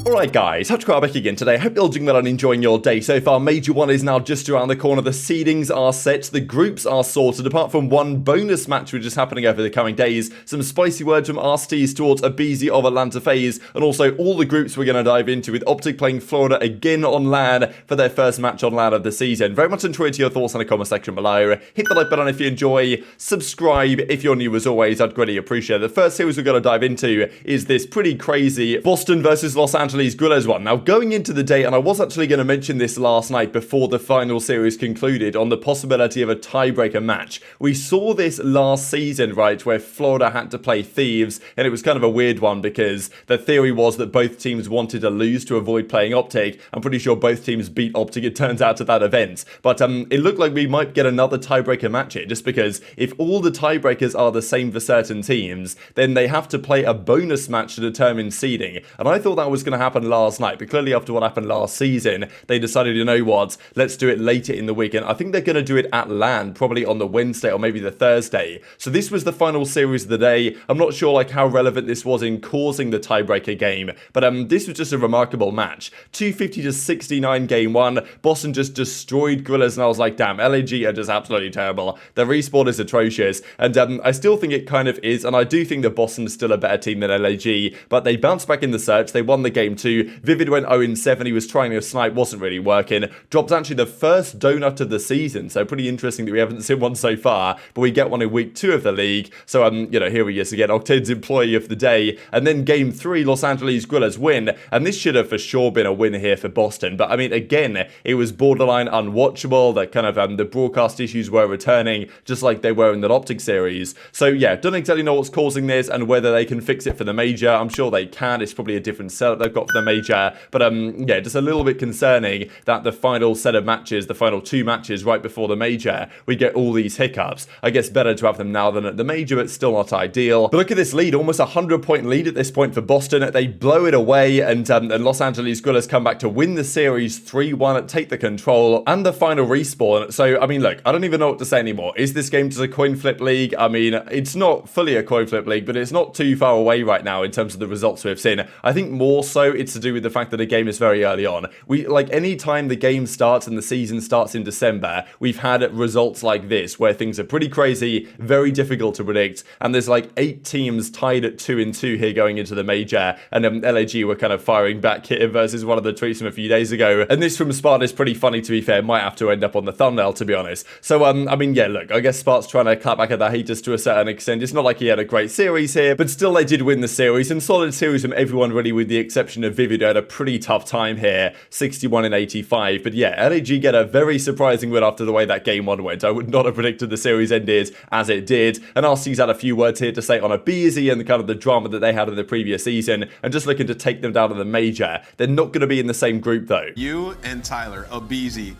Alright guys, TacticalRab back again today. Hope you're all doing well and enjoying your day so far. Major 1 is now just around the corner. The seedings are set, the groups are sorted, apart from one bonus match which is happening over the coming days. Some spicy words from Arcitys towards aBeZy of Atlanta FaZe, and also all the groups we're going to dive into, with OpTic playing Florida again on LAN for their first match on LAN of the season. Very much enjoyed your thoughts in the comment section below. Hit the like button if you enjoy, subscribe if you're new as always, I'd greatly appreciate it. The first series we're going to dive into is this pretty crazy Boston versus Los Angeles Guerrillas one. Now, going into the day, and I was actually going to mention this last night before the final series concluded, on the possibility of a tiebreaker match. We saw this last season, right, where Florida had to play Thieves, and it was kind of a weird one because the theory was that both teams wanted to lose to avoid playing OpTic. I'm pretty sure both teams beat OpTic, it turns out, to that event. But it looked like we might get another tiebreaker match here, just because if all the tiebreakers are the same for certain teams, then they have to play a bonus match to determine seeding. And I thought that was going to happen last night, but clearly after what happened last season, they decided, you know what, let's do it later in the week. And I think they're going to do it at LAN, probably on the Wednesday or maybe the Thursday. So this was the final series of the day. I'm not sure like how relevant this was in causing the tiebreaker game, but this was just a remarkable match. 250-69 game 1. Boston just destroyed Guerrillas, and I was like, damn, LAG are just absolutely terrible. Their respawn is atrocious, and I still think it kind of is, and I do think that Boston's still a better team than LAG, but they bounced back in the search. They won the game 2. Vivid went 0-7. He was trying to snipe, wasn't really working. Dropped actually the first donut of the season, so pretty interesting that we haven't seen one so far, but we get one in week 2 of the league. So you know, here he is again, Octane's employee of the day. And then game 3, Los Angeles Guerrillas win, and this should have for sure been a win here for Boston. But I mean, again, it was borderline unwatchable. The kind of the broadcast issues were returning, just like they were in the OpTic series. So yeah, don't exactly know what's causing this and whether they can fix it for the major. I'm sure they can. It's probably a different setup they've got for the major. But yeah, just a little bit concerning that the final set of matches, the final 2 matches right before the major, we get all these hiccups. I guess better to have them now than at the major, but still not ideal. But look at this lead, almost a 100-point lead at this point for Boston. They blow it away, and Los Angeles Guerrillas come back to win the series 3-1, take the control, and the final respawn. So, I mean, look, I don't even know what to say anymore. Is this game just a coin flip league? I mean, it's not fully a coin flip league, but it's not too far away right now in terms of the results we've seen. I think more so it's to do with the fact that the game is very early on. We, like, any time the game starts and the season starts in December, we've had results like this, where things are pretty crazy, very difficult to predict, and there's like 8 teams tied at 2-2 here going into the major, and LAG were kind of firing back here versus one of the tweets from a few days ago. And this from Spart is pretty funny, to be fair. Might have to end up on the thumbnail, to be honest. So, I mean, yeah, look, I guess Spart's trying to clap back at the haters to a certain extent. It's not like he had a great series here, but still they did win the series, and solid series from everyone really, with the exception of Vivid, who had a pretty tough time here, 61-85. But yeah, LAG get a very surprising win after the way that game 1 went. I would not have predicted the series ended as it did, and Arcitys had a few words here to say on aBeZy and the kind of the drama that they had in the previous season, and just looking to take them down to the major. They're not going to be in the same group though. You and Tyler, aBeZy,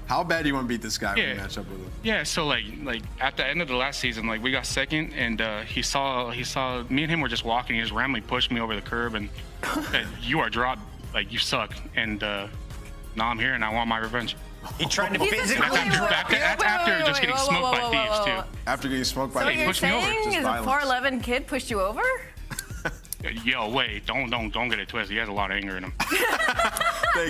how bad do you want to beat this guy when you match up with him? Yeah, so like at the end of the last season, like we got second, and he saw me and him were just walking. He just randomly pushed me over the curb and said, "You are dropped. Like you suck." And now I'm here, and I want my revenge. He tried to physically drop you? That's after just getting smoked by Thieves too. After getting smoked by So Thieves. you're You're saying is a violence. 4'11" kid pushed you over? Yo, wait, don't get it twisted. He has a lot of anger in him.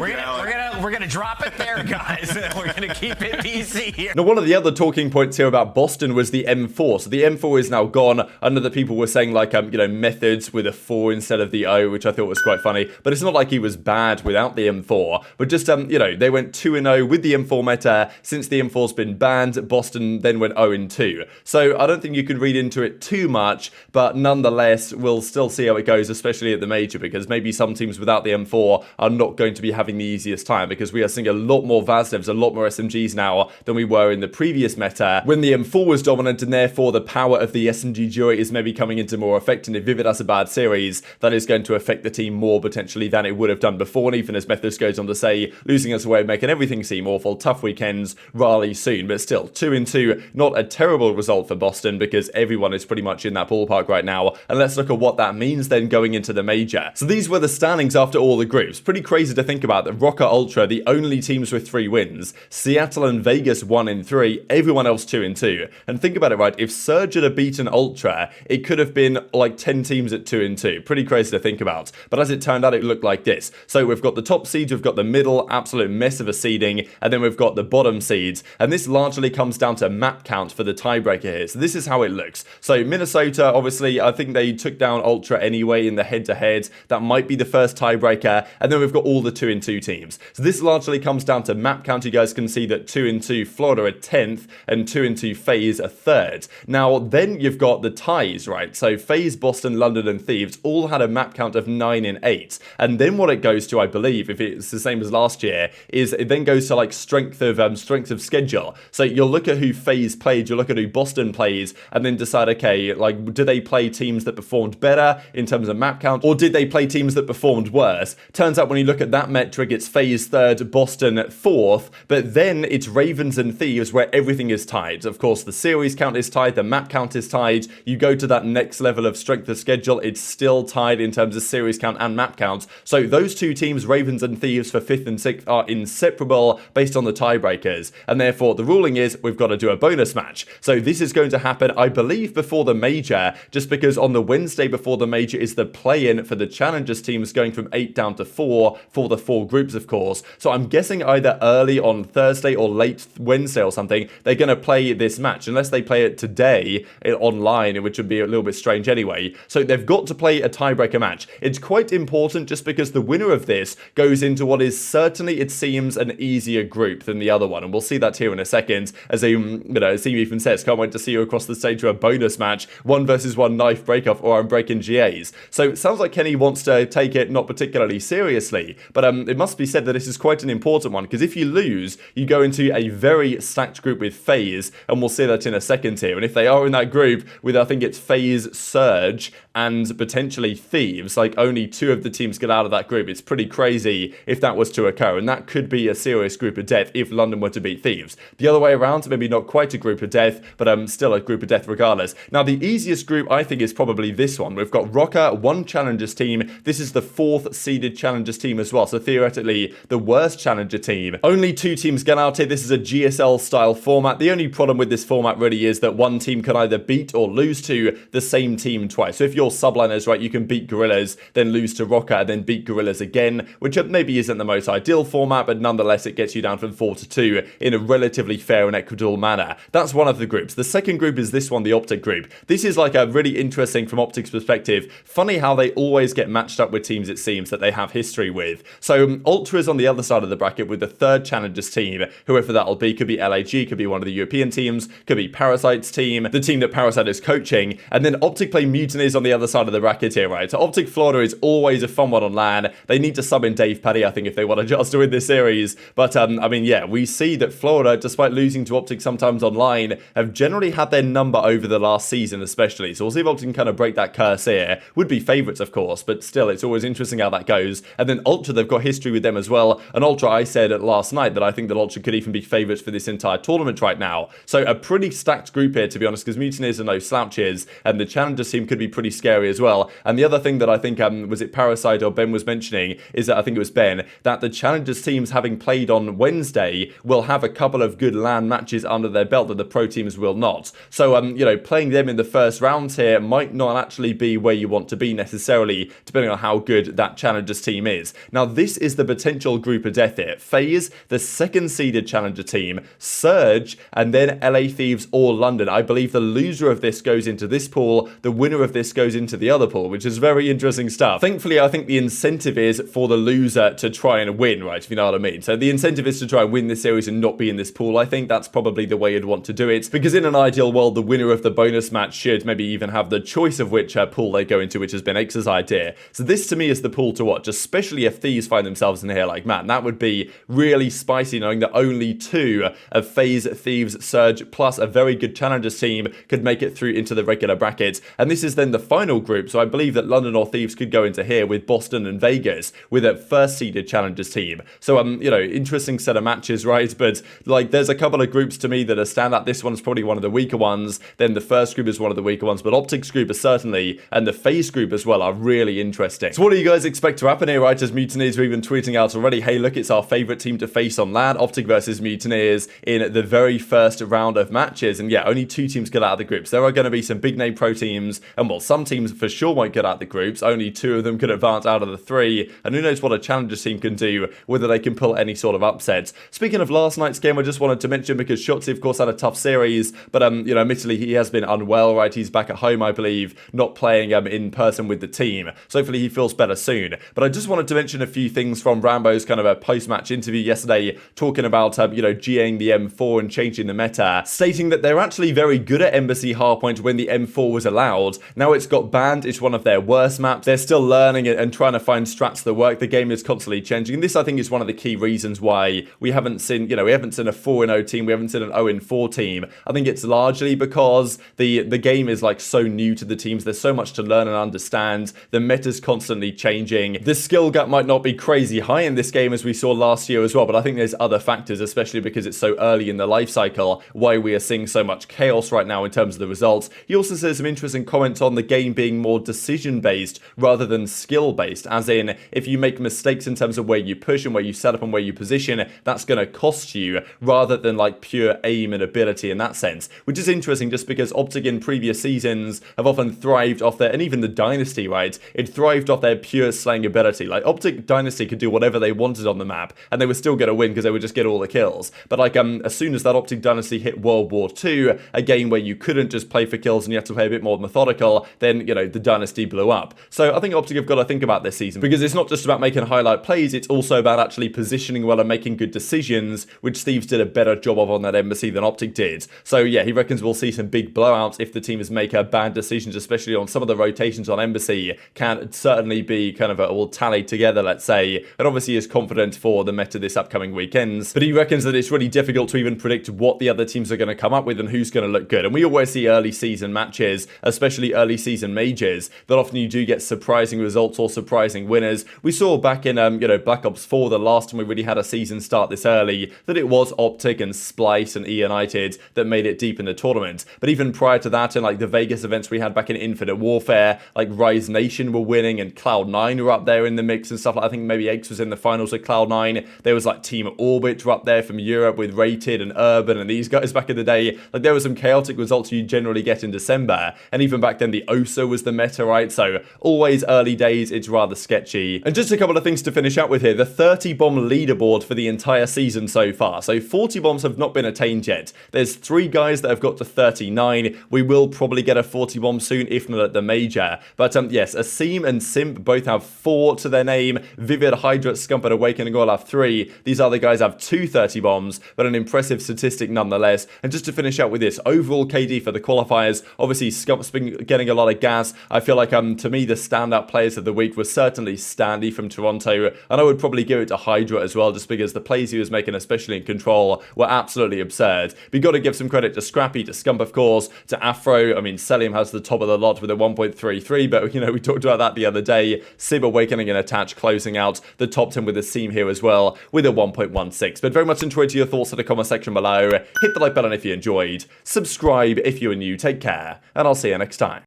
We're gonna drop it there, guys. We're gonna keep it PC here. Now, one of the other talking points here about Boston was the M4. So the M4 is now gone. I know that people were saying like, you know, methods with a 4 instead of the O, which I thought was quite funny. But it's not like he was bad without the M4. But just, you know, they went 2-0 with the M4 meta. Since the M4's been banned, Boston then went 0-2. So I don't think you can read into it too much. But nonetheless, we'll still see how it goes, especially at the major, because maybe some teams without the M4 are not going to be having the easiest time, because we are seeing a lot more VASDevs, a lot more SMGs now than we were in the previous meta when the M4 was dominant, and therefore the power of the SMG jury is maybe coming into more effect. And if Vivid has a bad series, that is going to affect the team more potentially than it would have done before. And even as Methods goes on to say, losing us away, making everything seem awful, tough weekends, Raleigh soon. But still, 2-2, not a terrible result for Boston, because everyone is pretty much in that ballpark right now. And let's look at what that means then going into the major. So these were the standings after all the groups. Pretty crazy to think think about that, Rokkr Ultra, the only teams with 3 wins, Seattle and Vegas 1 in 3, everyone else 2 in 2. And think about it, right? If Surge had beaten Ultra, it could have been like 10 teams at 2 in 2. Pretty crazy to think about. But as it turned out, it looked like this. So we've got the top seeds, we've got the middle, absolute mess of a seeding, and then we've got the bottom seeds. And this largely comes down to map count for the tiebreaker here. So this is how it looks. So Minnesota, obviously, I think they took down Ultra anyway in the head-to-head. That might be the first tiebreaker. And then we've got all the 2 in 2 teams. So this largely comes down to map count. You guys can see that 2 in 2 Florida are 10th and 2 in 2 FaZe are 3rd. Now, then you've got the ties, right? So FaZe, Boston, London, and Thieves all had a map count of 9 in 8. And then what it goes to, I believe, if it's the same as last year, is it then goes to like strength of schedule. So you'll look at who FaZe played, you'll look at who Boston plays, and then decide, okay, like, do they play teams that performed better in terms of map count, or did they play teams that performed worse? Turns out when you look at that metric, it's FaZe 3rd, Boston 4th, but then it's Ravens and Thieves where everything is tied. Of course, the series count is tied, the map count is tied. You go to that next level of strength of schedule, it's still tied in terms of series count and map count. So those 2 teams, Ravens and Thieves for 5th and 6th, are inseparable based on the tiebreakers. And therefore, the ruling is we've got to do a bonus match. So this is going to happen, I believe, before the major, just because on the Wednesday before the major is the play-in for the challengers teams going from 8 down to 4 for the 4 groups, of course. So I'm guessing either early on Thursday or late Wednesday or something, they're going to play this match, unless they play it today online, which would be a little bit strange anyway. So they've got to play a tiebreaker match. It's quite important just because the winner of this goes into what is certainly, it seems, an easier group than the other one. And we'll see that here in a second, as Seem even says, can't wait to see you across the stage for a bonus match, 1 versus 1 knife break-off, or I'm breaking GAs. So it sounds like Kenny wants to take it not particularly seriously, but it must be said that this is quite an important one, because if you lose, you go into a very stacked group with FaZe, and we'll see that in a second here. And if they are in that group with, I think it's FaZe, Surge, and potentially Thieves, like only 2 of the teams get out of that group, it's pretty crazy if that was to occur, and that could be a serious group of death if London were to beat Thieves. The other way around, maybe not quite a group of death, but still a group of death regardless. Now, the easiest group, I think, is probably this one. We've got Rokkr, 1 challengers team. This is the 4th seeded challengers team as well, so theoretically the worst challenger team. Only 2 teams get out here. This is a GSL style format. The only problem with this format really is that one team can either beat or lose to the same team twice. So if you're subliners, right, you can beat Guerrillas, then lose to Rokkr, and then beat Guerrillas again, which maybe isn't the most ideal format, but nonetheless it gets you down from 4 to 2 in a relatively fair and equitable manner. That's one of the groups. The second group is this one, the OpTic group. This is like a really interesting from OpTic's perspective. Funny how they always get matched up with teams, it seems, that they have history with. So Ultra is on the other side of the bracket with the 3rd challengers team, whoever that'll be. Could be LAG, could be one of the European teams, could be Parasite's team, the team that Parasite is coaching, and then OpTic play Mutineers on the other side of the bracket here, right? So OpTic Florida is always a fun one on LAN. They need to sub in Dave Paddy, I think, if they want to just win this series. But I mean, yeah, we see that Florida, despite losing to OpTic sometimes online, have generally had their number over the last season especially. So we'll see if OpTic can kind of break that curse here. Would be favourites, of course, but still, it's always interesting how that goes. And then Ultra, they've got history with them as well. And Ultra, I said last night that I think that Ultra could even be favourites for this entire tournament right now. So a pretty stacked group here, to be honest, because Mutineers are no slouches, and the Challengers team could be pretty scary as well. And the other thing that I think, was it Parasite or Ben was mentioning, is that I think it was Ben, that the Challengers teams, having played on Wednesday, will have a couple of good LAN matches under their belt that the pro teams will not. So, you know, playing them in the first rounds here might not actually be where you want to be necessarily, depending on how good that Challengers team is. Now, this is the potential group of death here. FaZe, the 2nd seeded Challenger team, Surge, and then LA Thieves or London. I believe the loser of this goes into this pool, the winner of this goes into the other pool, which is very interesting stuff. Thankfully, I think the incentive is for the loser to try and win, right, if you know what I mean. So the incentive is to try and win this series and not be in this pool. I think that's probably the way you'd want to do it, because in an ideal world, the winner of the bonus match should maybe even have the choice of which pool they go into, which has been X's idea. So this to me is the pool to watch, especially if Thieves find themselves in here. Like, man, that would be really spicy, knowing that only 2 of FaZe, Thieves, Surge, plus a very good Challengers team could make it through into the regular bracket. And this is then the final group, so I believe that London or Thieves could go into here with Boston and Vegas with a 1st seeded Challengers team. So, you know, interesting set of matches, right? But, like, there's a couple of groups to me that are standout. This one's probably one of the weaker ones. Then the first group is one of the weaker ones, but OpTic's group is certainly, and the FaZe group as well, are really interesting. So what do you guys expect to happen here, right, as Mutineers move even tweeting out already, hey, look, it's our favourite team to face on LAN, OpTic versus Mutineers in the very first round of matches. And yeah, only 2 teams get out of the groups. There are going to be some big name pro teams, and well, some teams for sure won't get out of the groups. Only 2 of them could advance out of the 3, and who knows what a challenger team can do, whether they can pull any sort of upsets. Speaking of last night's game, I just wanted to mention, because Shotzzy, of course, had a tough series, but you know, admittedly, he has been unwell, right? He's back at home, I believe, not playing in person with the team. So hopefully he feels better soon. But I just wanted to mention a few things from Rambo's kind of a post-match interview yesterday, talking about, you know, GAing the M4 and changing the meta, stating that they're actually very good at Embassy Hardpoint when the M4 was allowed. Now it's got banned, it's one of their worst maps. They're still learning it and trying to find strats that work. The game is constantly changing. And this, I think, is one of the key reasons why we haven't seen, you know, we haven't seen a 4-0 team, we haven't seen an 0-4 team. I think it's largely because the game is like so new to the teams. There's so much to learn and understand. The meta's constantly changing. The skill gap might not be crazy high in this game as we saw last year as well, but I think there's other factors, especially because it's so early in the life cycle, why we are seeing so much chaos right now in terms of the results. He also says some interesting comments on the game being more decision-based rather than skill-based, as in, if you make mistakes in terms of where you push and where you set up and where you position, that's going to cost you, rather than like pure aim and ability in that sense, which is interesting just because OpTic in previous seasons have often thrived off their, and even the Dynasty, right, it thrived off their pure slaying ability. Like OpTic Dynasty could do whatever they wanted on the map and they were still going to win because they would just get all the kills. But like as soon as that OpTic Dynasty hit World War II, a game where you couldn't just play for kills and you had to play a bit more methodical, then, you know, the Dynasty blew up. So I think OpTic have got to think about this season, because it's not just about making highlight plays, it's also about actually positioning well and making good decisions, which Thieves did a better job of on that Embassy than OpTic did. So yeah, he reckons we'll see some big blowouts if the teams make bad decisions, especially on some of the rotations on Embassy can certainly be kind of all tallied together, let's say, and obviously is confident for the meta this upcoming weekends. But he reckons that it's really difficult to even predict what the other teams are going to come up with and who's going to look good. And we always see early season matches, especially early season majors, that often you do get surprising results or surprising winners. We saw back in you know, Black Ops 4, the last time we really had a season start this early, that it was OpTic and Splice and eUnited that made it deep in the tournament. But even prior to that, in like the Vegas events we had back in Infinite Warfare, like Rise Nation were winning and Cloud9 were up there in the mix and stuff. Like, I think maybe X was in the finals with Cloud9. There was like Team Orbit were up there from Europe with Rated and Urban and these guys back in the day. Like there were some chaotic results you generally get in December. And even back then the OSA was the meta, right? So always early days, it's rather sketchy. And just a couple of things to finish out with here. The 30 bomb leaderboard for the entire season so far. So 40 bombs have not been attained yet. There's 3 guys that have got to 39. We will probably get a 40 bomb soon, if not at the major. But yes, aBeZy and Simp both have 4 to their name. Vivid, Hydra, Scump, and Awakening all have 3. These other guys have 2 30 bombs, but an impressive statistic nonetheless. And just to finish out with this, overall KD for the qualifiers, obviously Scump's been getting a lot of gas. I feel like to me the standout players of the week were certainly Standy from Toronto, and I would probably give it to Hydra as well, just because the plays he was making, especially in control, were absolutely absurd. We got to give some credit to Scrappy, to Scump of course, to Afro. I mean, Cellium has the top of the lot with a 1.33, but you know, we talked about that the other day. Simp, Awakening, and Attach closing out the top 10 with the Seam here as well, with a 1.16. But very much enjoyed your thoughts in the comment section below. Hit the like button if you enjoyed. Subscribe if you are new. Take care, and I'll see you next time.